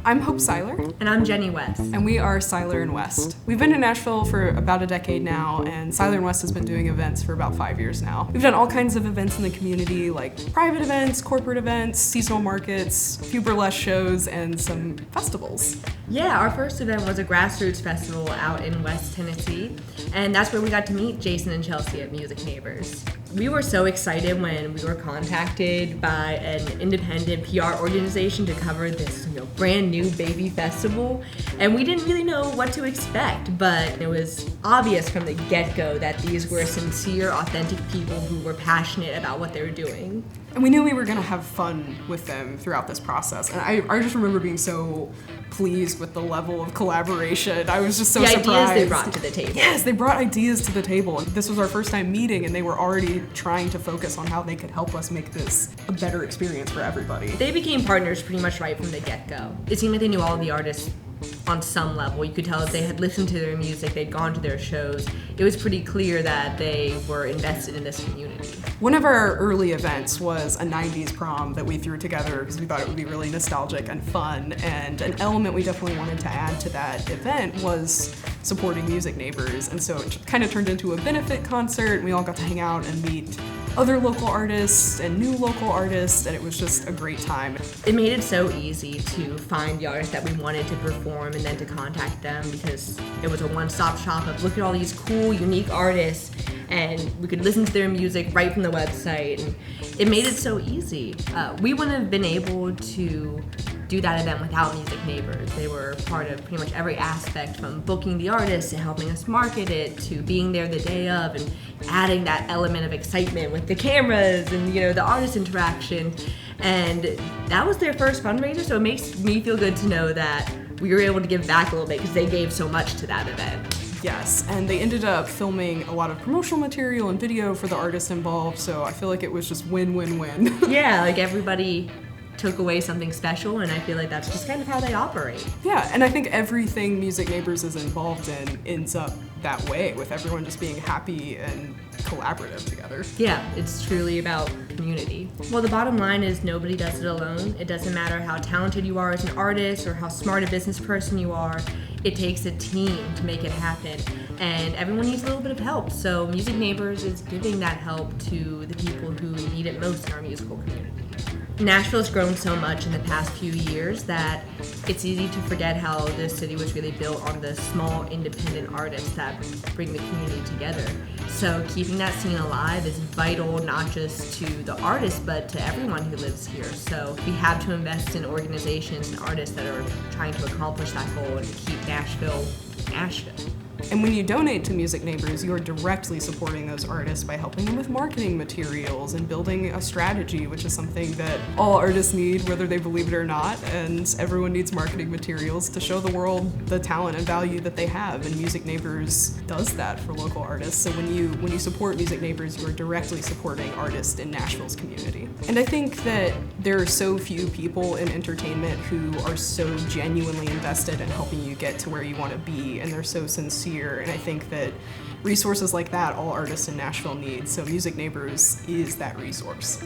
I'm Hope Siler. And I'm Jenny West. And we are Siler and West. We've been in Nashville for about a decade now, and Siler and West has been doing events for about 5 years now. We've done all kinds of events in the community, like private events, corporate events, seasonal markets, a few burlesque shows, and some festivals. Yeah, our first event was a grassroots festival out in West Tennessee, and that's where we got to meet Jason and Chelsea at Music Neighbors. We were so excited when we were contacted by an independent PR organization to cover this brand new baby festival, and we didn't really know what to expect, but it was obvious from the get-go that these were sincere, authentic people who were passionate about what they were doing. And we knew we were going to have fun with them throughout this process. And I just remember being so pleased with the level of collaboration. I was just so surprised. The ideas they brought to the table. Yes, they brought ideas to the table. And this was our first time meeting, and they were already trying to focus on how they could help us make this a better experience for everybody. They became partners pretty much right from the get-go. It seemed like they knew all of the artists on some level. You could tell that they had listened to their music, they'd gone to their shows. It was pretty clear that they were invested in this community. One of our early events was a 90s prom that we threw together because we thought it would be really nostalgic and fun, and an element we definitely wanted to add to that event was supporting Music Neighbors, and so it kind of turned into a benefit concert, and we all got to hang out and meet other local artists and new local artists, and it was just a great time. It made it so easy to find the artists that we wanted to perform and then to contact them, because it was a one-stop shop of look at all these cool, unique artists, and we could listen to their music right from the website, and it made it so easy. We wouldn't have been able to do that event without Music Neighbors. They were part of pretty much every aspect, from booking the artists to helping us market it to being there the day of and adding that element of excitement with the cameras and the artist interaction. And that was their first fundraiser, so it makes me feel good to know that we were able to give back a little bit because they gave so much to that event. Yes, and they ended up filming a lot of promotional material and video for the artists involved, so I feel like it was just win-win-win. Yeah, like everybody took away something special, and I feel like that's just kind of how they operate. Yeah, and I think everything Music Neighbors is involved in ends up that way, with everyone just being happy and collaborative together. Yeah, it's truly about community. Well, the bottom line is nobody does it alone. It doesn't matter how talented you are as an artist or how smart a business person you are. It takes a team to make it happen, and everyone needs a little bit of help. So Music Neighbors is giving that help to the people who need it most in our musical community. Nashville's grown so much in the past few years that it's easy to forget how this city was really built on the small independent artists that bring the community together. So keeping that scene alive is vital, not just to the artists, but to everyone who lives here. So we have to invest in organizations and artists that are trying to accomplish that goal and keep Nashville, Nashville. And when you donate to Music Neighbors, you are directly supporting those artists by helping them with marketing materials and building a strategy, which is something that all artists need, whether they believe it or not. And everyone needs marketing materials to show the world the talent and value that they have. And Music Neighbors does that for local artists. So when you support Music Neighbors, you are directly supporting artists in Nashville's community. And I think that there are so few people in entertainment who are so genuinely invested in helping you get to where you want to be, and they're so sincere. And I think that resources like that all artists in Nashville need, so Music Neighbors is that resource.